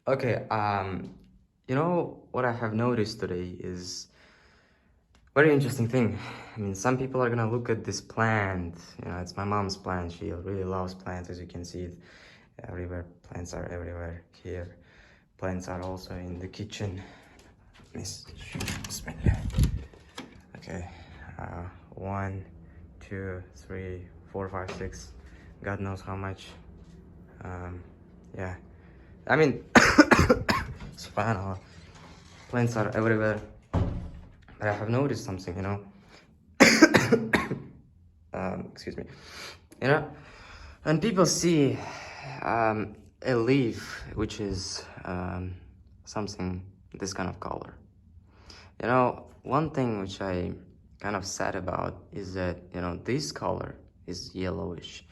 Okay, you know what I have noticed today is very interesting thing. I mean, some people are gonna look at this plant. You know, it's my mom's plant. She really loves plants, as you can see it everywhere. Plants are everywhere here. Plants are also in the kitchen. Bismillah. Okay, one, two, three, four, five, six. God knows how much. Yeah, I mean, subhanallah, plants are everywhere. But I have noticed something, you know. Excuse me. You know, when people see a leaf which is something this kind of color, you know, one thing which I kind of sad about is that, you know, this color is yellowish.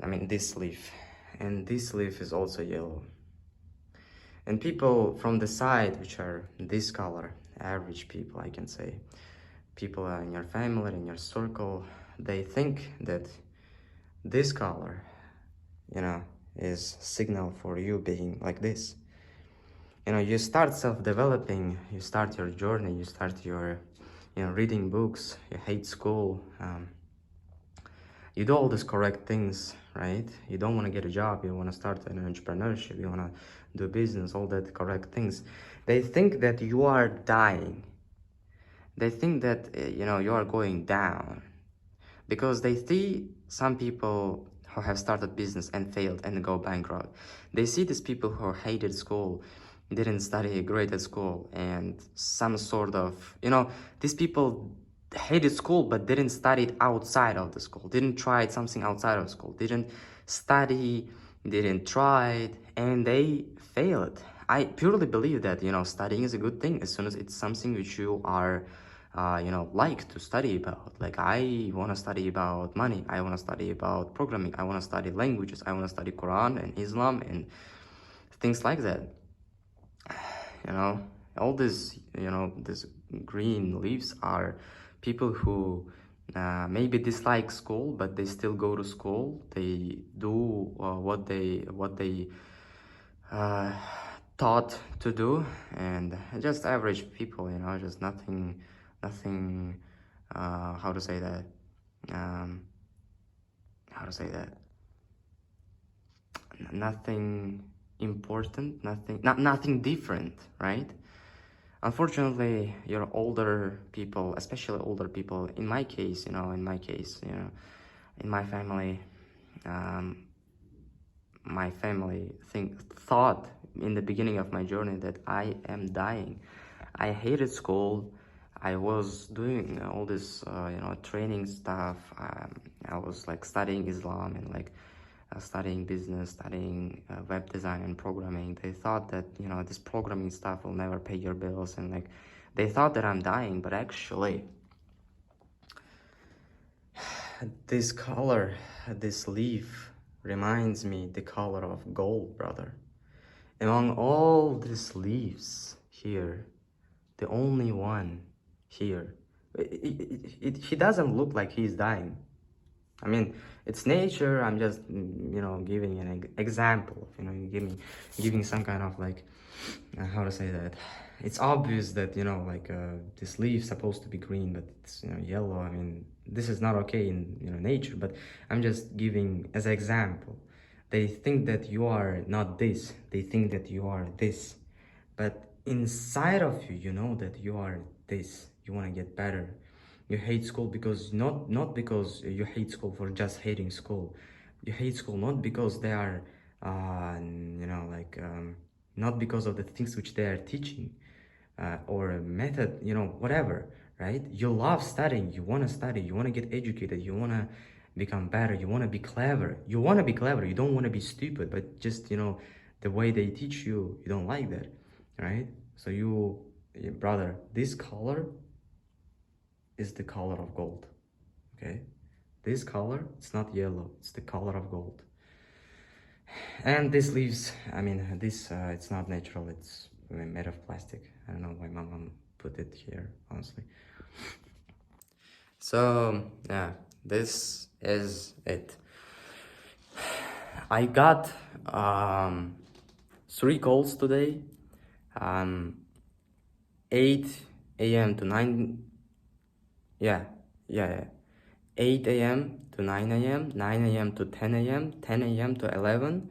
I mean, this leaf, and this leaf is also yellow. And people from the side, which are this color, average people, I can say, people in your family, in your circle, they think that this color, you know, is signal for you being like this. You know, you start self-developing, you start your journey, you start your, you know, reading books, you hate school, you do all these correct things, right? You don't want to get a job, you want to start an entrepreneurship, you want to do business, all that correct things. They think that you are dying. They think that, you know, you are going down because they see some people who have started business and failed and go bankrupt. They see these people who hated school, didn't study great at school, and some sort of, you know, these people hated school but didn't study it outside of the school, didn't try something outside of school, didn't study, didn't try it, and they failed. I purely believe that, you know, studying is a good thing as soon as it's something which you are you know, like to study about. Like, I want to study about money, I want to study about programming, I want to study languages, I want to study Quran and Islam and things like that. You know, all these, you know, these green leaves are people who maybe dislike school, but they still go to school. They do what they uh, taught to do, and just average people, you know, just nothing, how to say that, um, how to say that, nothing important, nothing different, right? Unfortunately, your older people, especially older people, in my case, you know, in um, my family thought in the beginning of my journey that I am dying. I hated school. I was doing all this, you know, training stuff. I was like studying Islam and like studying business, studying web design and programming. They thought that, you know, this programming stuff will never pay your bills, and like they thought that I'm dying, but actually this color, this leaf reminds me the color of gold, brother. Among all these leaves here, the only one here, he doesn't look like he's dying. I mean, it's nature. I'm just, you know, giving an example. You know, giving some kind of like, how to say that. It's obvious that, you know, like this leaf supposed to be green, but it's, you know, yellow. I mean, this is not okay in, you know, nature. But I'm just giving as an example. They think that you are not this. They think that you are this. But inside of you, you know that you are this. You want to get better. You hate school because not because you hate school for just hating school. You hate school not because they are you know, like not because of the things which they are teaching or a method, you know, whatever, right? You love studying, you want to study, you want to get educated, you want to become better, you want to be clever, you want to be clever, you don't want to be stupid, but just, you know, the way they teach you, you don't like that, right? So you, brother, this color is the color of gold, okay? This color, it's not yellow, it's the color of gold. And this leaves, I mean, this, it's not natural, it's made of plastic. I don't know why my mom put it here, honestly. So, yeah, this is it. I got 3 calls today. 8 a.m. to 9, yeah, yeah, yeah. 8 a.m. to 9 a.m., 9 a.m. to 10 a.m., 10 a.m. to 11.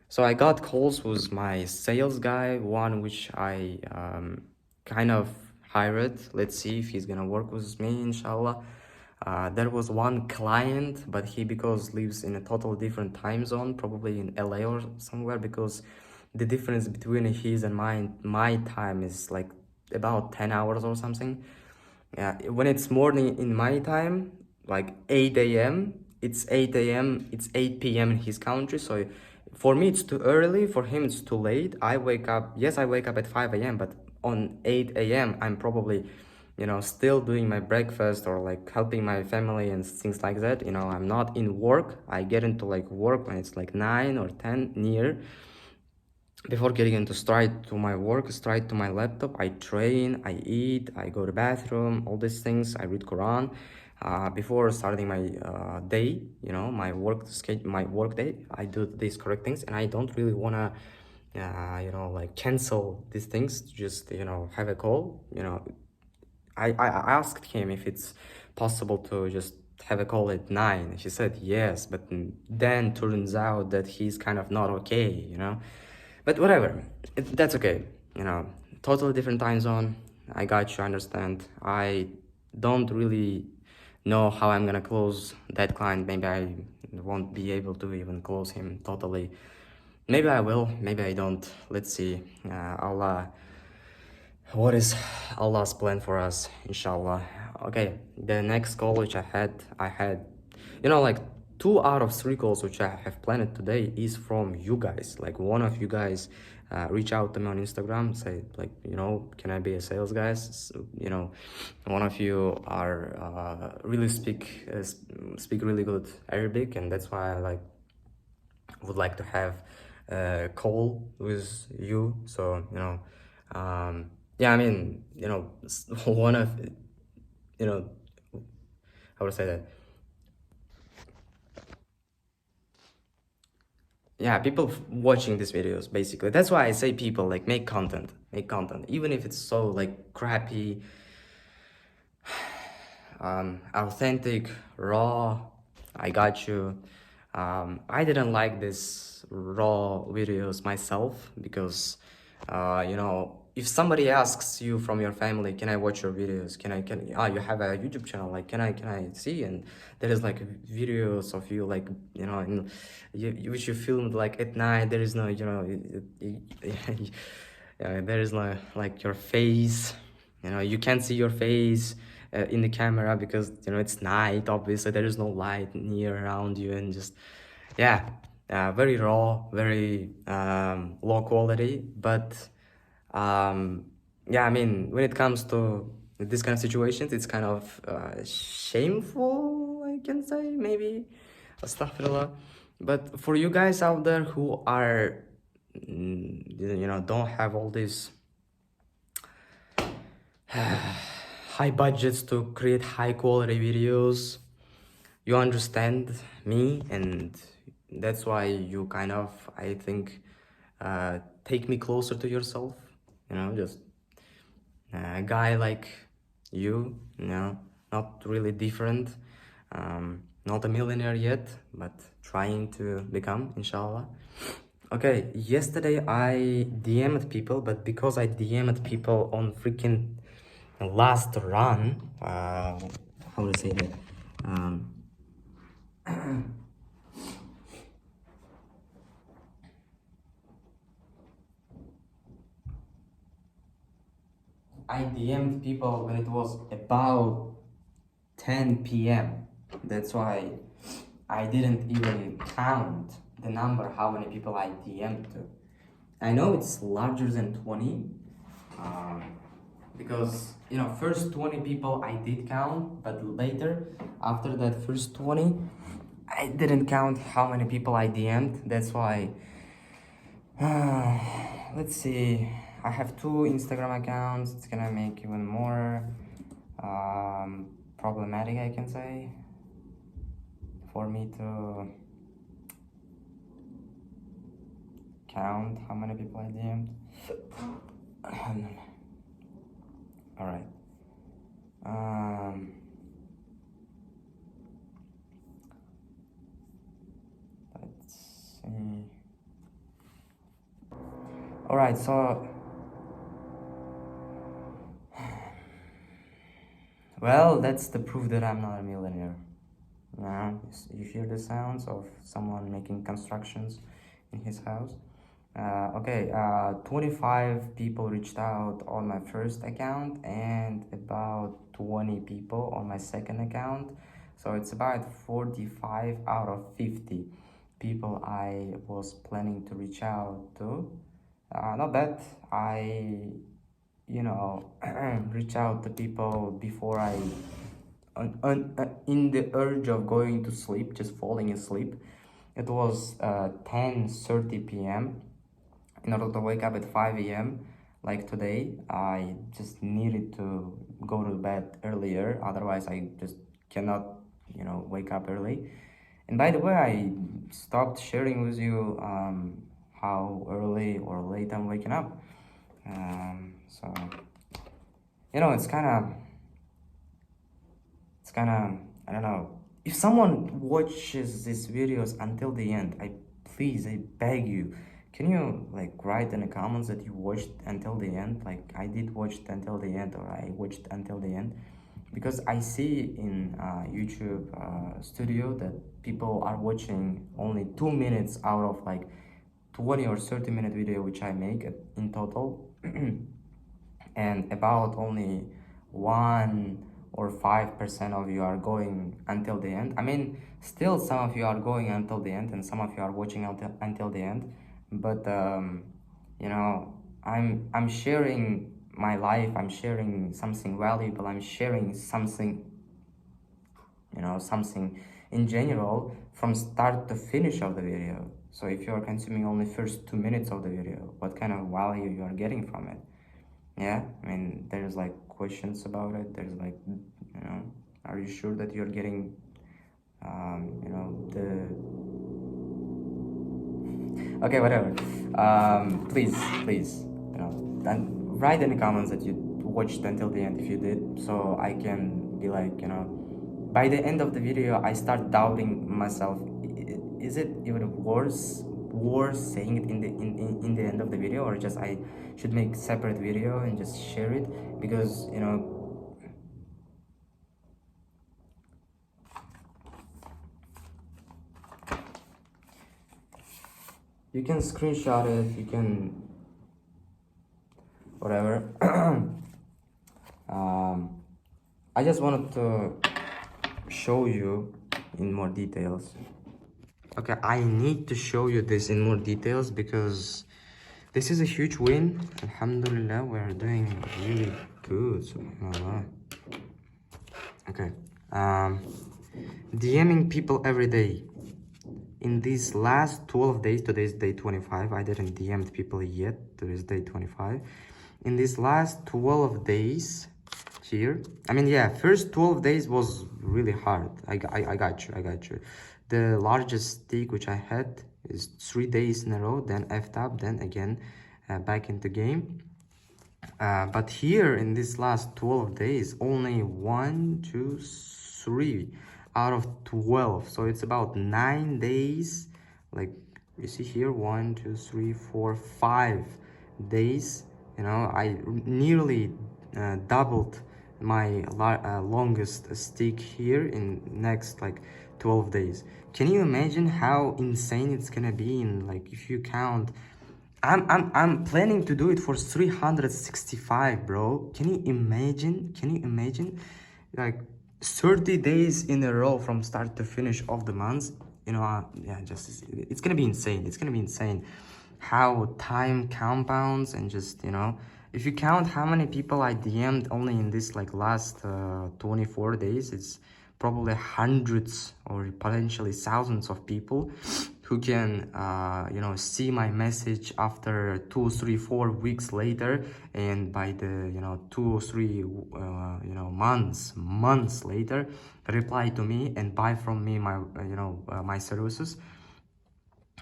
So I got calls with my sales guy, one which I kind of hired. Let's see if he's gonna work with me, inshallah. There was one client, but he because lives in a total different time zone, probably in LA or somewhere, because the difference between his and my time is like about 10 hours or something. Yeah, when it's morning in my time, like 8 a.m., it's 8 a.m., it's 8 p.m. in his country. So for me, it's too early. For him, it's too late. I wake up, yes, I wake up at 5 a.m., but on 8 a.m., I'm probably, still doing my breakfast or like helping my family and things like that. I'm not in work. I get into like work when it's like 9 or 10 near. Before getting into straight to my work, straight to my laptop, I train, I eat, I go to bathroom, all these things. I read Quran. Before starting my day, my work day, I do these correct things, and I don't really wanna, like cancel these things. Just have a call. I asked him if it's possible to just have a call at 9. He said yes, but then turns out that he's kind of not okay. But whatever, that's okay. Totally different time zone. I got you, understand. I don't really know how I'm gonna close that client. Maybe I won't be able to even close him totally. Maybe I will, maybe I don't. Let's see. What is Allah's plan for us, inshallah. Okay, the next call which I had, like 2 out of 3 calls which I have planned today is from you guys. Like one of you guys reach out to me on Instagram, say like, can I be a sales guy? So, one of you are really speak really good Arabic, and that's why I would like to have a call with you. So yeah, I mean, one of, how would I say that? Yeah, people watching these videos, basically. That's why I say people, like, make content. Make content. Even if it's so, like, crappy, authentic, raw, I got you. I didn't like this raw videos myself because, if somebody asks you from your family, can I watch your videos? You have a YouTube channel, like, can I see? And there is like videos of you, like, which you filmed like at night. There is no, there is no like your face. You can't see your face in the camera because it's night. Obviously there is no light near around you, and just yeah, very raw, very low quality. But yeah, I mean, when it comes to this kind of situations, it's kind of shameful, I can say, maybe. Astaghfirullah. But for you guys out there who are don't have all these high budgets to create high quality videos, you understand me, and that's why you kind of, I think, take me closer to yourself. Just a guy like you, not really different, not a millionaire yet, but trying to become, inshallah. Okay, yesterday I DM'd people, but because I DM'd people on freaking last run, how to say that? I DM'd people when it was about 10 p.m. That's why I didn't even count the number, how many people I DM'd to. I know it's larger than 20, because first 20 people I did count, but later, after that first 20, I didn't count how many people I DM'd. That's why let's see, I have 2 Instagram accounts. It's gonna make even more problematic, I can say, for me to count how many people I DM'd. All right. Let's see. All right, so well, that's the proof that I'm not a millionaire. Now you hear the sounds of someone making constructions in his house. 25 people reached out on my first account and about 20 people on my second account. So it's about 45 out of 50 people I was planning to reach out to. Not that I, reach out to people before I, in the urge of going to sleep, just falling asleep. It was 10:30 p.m. In order to wake up at 5 a.m. like today, I just needed to go to bed earlier. Otherwise, I just cannot, wake up early. And by the way, I stopped sharing with you how early or late I'm waking up. So, it's kind of, I don't know. If someone watches these videos until the end, I beg you, can you write in the comments that you watched until the end? Like I did watch until the end, or I watched until the end, because I see in YouTube studio that people are watching only 2 minutes out of 20 or 30-minute video which I make in total, and about only 1 or 5% of you are going until the end. I mean, still some of you are going until the end, and some of you are watching until the end. But I'm sharing my life. I'm sharing something valuable. I'm sharing something, something in general from start to finish of the video. So if you are consuming only first 2 minutes of the video, what kind of value you are getting from it? Yeah, I mean, there's questions about it. There's are you sure that you're getting okay, whatever. Please, and write in the comments that you watched until the end if you did, so I can be by the end of the video I start doubting myself. Is it even worse saying it in the end of the video, or just I should make separate video and just share it? Because you can screenshot it, you can whatever. I just wanted to show you in more details. Okay, I need to show you this in more details because this is a huge win. Alhamdulillah, we're doing really good. Subhanallah. Okay, DMing people every day. In these last 12 days, today's day 25, I didn't DM people yet, today's day 25. In these last 12 days here, I mean, yeah, first 12 days was really hard. I got you. The largest streak which I had is 3 days in a row, then effed up, then again back into game. But here in this last 12 days, only 1, 2, 3 out of 12. So it's about 9 days. Like you see here, 1, 2, 3, 4, 5 days. I nearly doubled my longest streak here in next 12 days. Can you imagine how insane it's gonna be in if you count? I'm planning to do it for 365, bro. Can you imagine? 30 days in a row from start to finish of the months. Yeah, it's gonna be insane. It's gonna be insane how time compounds, and just if you count how many people I DM'd only in this last 24 days, it's probably hundreds or potentially thousands of people who can see my message after 2, 3, 4 weeks later, and by the 2 or 3 months later reply to me and buy from me my my services.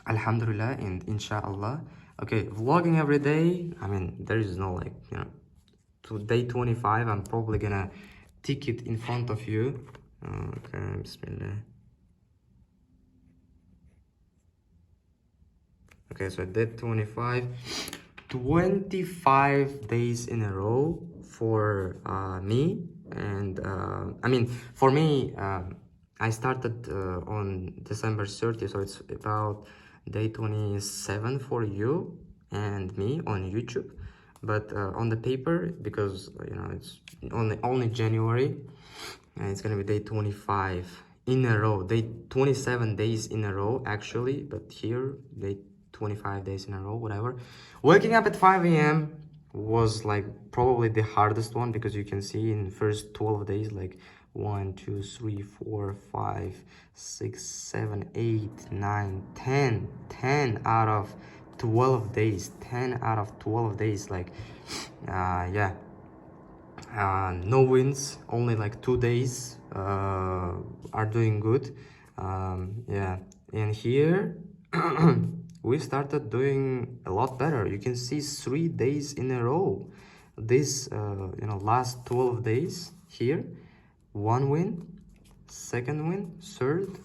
Alhamdulillah and inshallah. Okay, vlogging every day. I mean, there is no like, you know, to day 25. I'm probably gonna tick it in front of you. Okay, bismillah. Okay, so day 25. 25 days in a row for me. And I mean, for me, I started on December 30th, so it's about day 27 for you and me on YouTube. But on the paper, because you know it's only January, and it's gonna be day 25 in a row, day 27 days in a row actually, but here day 25 days in a row, whatever. Waking up at 5 a.m. was like probably the hardest one, because you can see in the first 12 days, like 1 2 3 4 5 6 7 8 9 10 out of 12 days, 10 out of 12 days, like yeah, no wins, only like 2 days are doing good. Yeah, and here we started doing a lot better. You can see 3 days in a row. This you know, last 12 days here, 1 win, 2nd win, 3rd,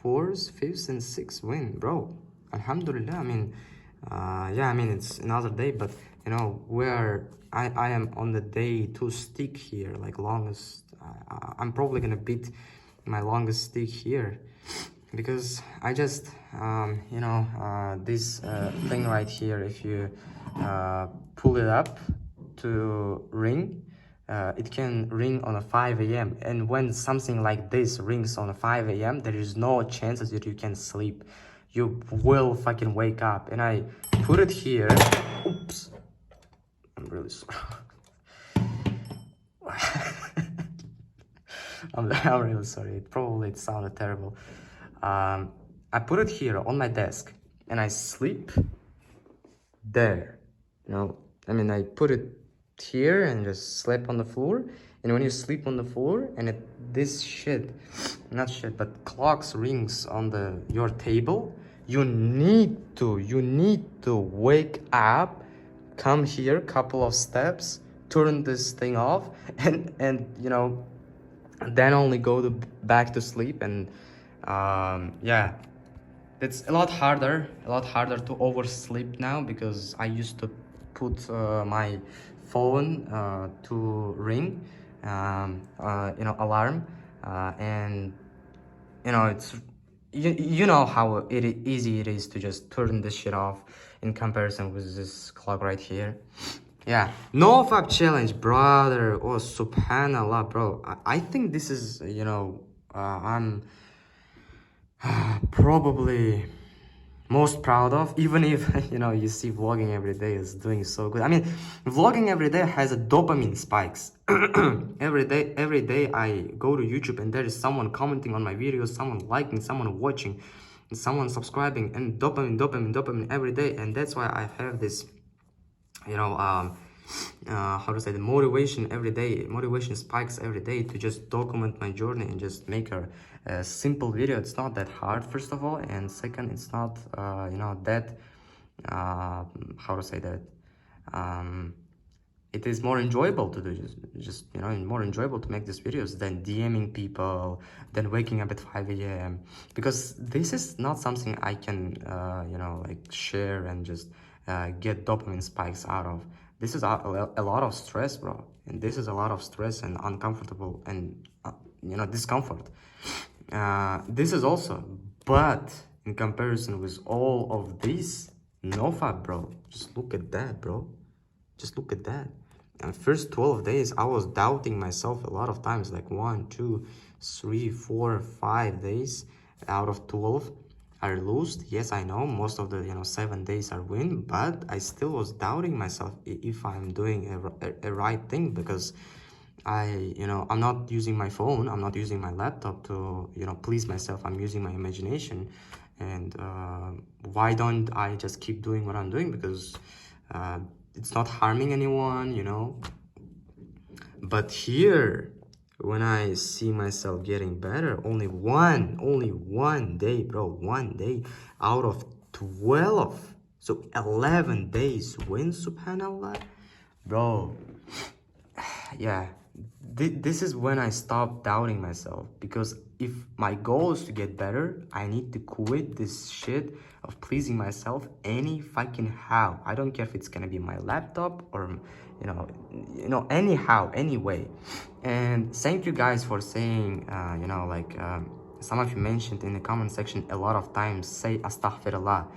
4th, 5th, and 6th win, bro. Alhamdulillah. I mean, yeah, I mean, it's another day, but you know, where I am on the day 2 stick here, like longest. I'm probably gonna beat my longest stick here, because I just you know, this thing right here, if you pull it up to ring, it can ring on a 5 a.m. and when something like this rings on a 5 a.m. there is no chances that you can sleep. You will fucking wake up. And I put it here. Oops, I'm really sorry. I'm really sorry. It sounded terrible. I put it here on my desk and I sleep there. You know, I mean, I put it here and just sleep on the floor. And when you sleep on the floor and this shit, not shit, but clocks rings on your table, you need to wake up, come here, couple of steps, turn this thing off, and you know, then only go back to sleep. And yeah, it's a lot harder to oversleep now, because I used to put my phone to ring, you know, alarm, and you know, it's you know how easy it is to just turn this shit off in comparison with this clock right here. Yeah, no fab challenge, brother. Oh, subhanallah, bro. I think this is, you know, I'm probably most proud of, even if you know, you see vlogging every day is doing so good. I mean, vlogging every day has a dopamine spikes. every day I go to YouTube and there is someone commenting on my videos, someone liking, someone watching, someone subscribing, and dopamine every day. And that's why I have this, you know, how to say, the motivation spikes every day to just document my journey and just make a simple video. It's not that hard, first of all, and second, it's not you know, that how to say that, it is more enjoyable to do, just you know, more enjoyable to make these videos than DMing people, than waking up at 5 a.m. because this is not something I can you know, like share and just get dopamine spikes out of. This is a lot of stress, bro, and this is a lot of stress and uncomfortable and you know, discomfort. This is also, but in comparison with all of this, no fab, bro. Just look at that, bro. Just look at that. And first 12 days, I was doubting myself a lot of times, like 1, 2, 3, 4, 5 days out of 12 are lost. Yes, I know most of the, you know, 7 days are win, but I still was doubting myself if I'm doing a right thing, because you know, I'm not using my phone, I'm not using my laptop to, you know, please myself. I'm using my imagination. And why don't I just keep doing what I'm doing? Because it's not harming anyone, you know. But here, when I see myself getting better, only one day, bro, 1 day out of 12. So 11 days win, subhanallah. Bro, yeah, this is when I stopped doubting myself, because if my goal is to get better, I need to quit this shit of pleasing myself any fucking how. I don't care if it's gonna be my laptop or anyhow, anyway. And thank you guys for saying, some of you mentioned in the comment section a lot of times, say astaghfirullah.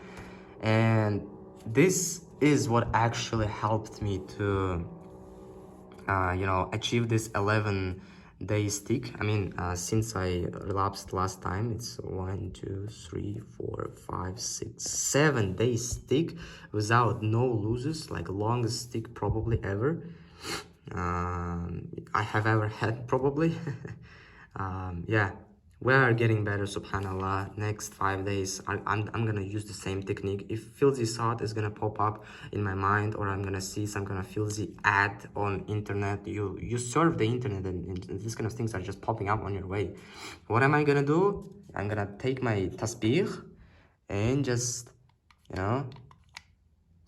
And this is what actually helped me to achieve this 11-day stick. I mean, since I relapsed last time, it's 1, 2, 3, 4, 5, 6, 7 day stick without no losses, like longest stick probably ever I have ever had, probably. Yeah, we are getting better, subhanallah. Next 5 days I'm gonna use the same technique. If filthy thought is gonna pop up in my mind, or I'm gonna see some kind of filthy ad on internet, you surf the internet and these kind of things are just popping up on your way. What am I gonna do? I'm gonna take my tasbih and just,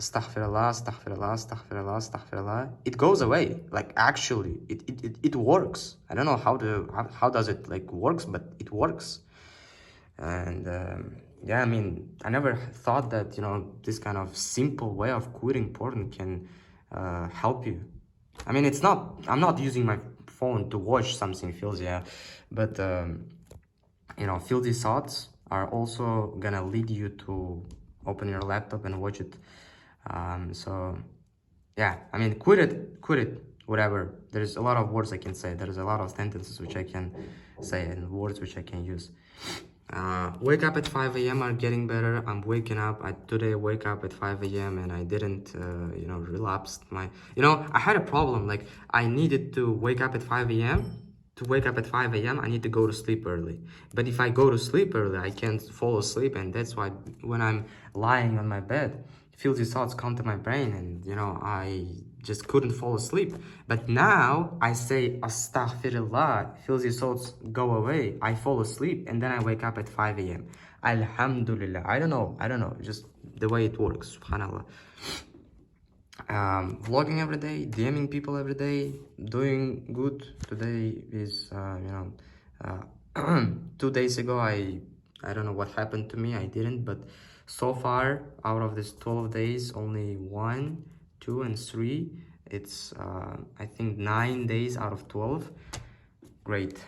astaghfirullah, astaghfirullah, astaghfirullah, astaghfirullah. It goes away. Like, actually, it works. I don't know how does it like works, but it works. And yeah, I mean, I never thought that, this kind of simple way of quitting porn can help you. I mean, I'm not using my phone to watch something filthy, yeah, but filthy thoughts are also gonna lead you to open your laptop and watch it. So yeah, I mean, quit it, whatever. There's a lot of words I can say. There's a lot of sentences which I can say and words which I can use. Wake up at 5 a.m. are getting better. I'm waking up. Today wake up at 5 a.m. and I didn't, relapse my, I had a problem. Like, I needed to wake up at 5 a.m. To wake up at 5 a.m. I need to go to sleep early. But if I go to sleep early, I can't fall asleep. And that's why when I'm lying on my bed, filthy thoughts come to my brain, and I just couldn't fall asleep. But now I say astaghfirullah, filthy thoughts go away, I fall asleep, and then I wake up at 5 a.m. Alhamdulillah. I don't know, just the way it works, subhanallah. Vlogging every day, DMing people every day, doing good. Today is 2 days ago I don't know what happened to me. I didn't, but so far out of this 12 days, only 1, 2, and 3, it's I think 9 days out of 12. Great.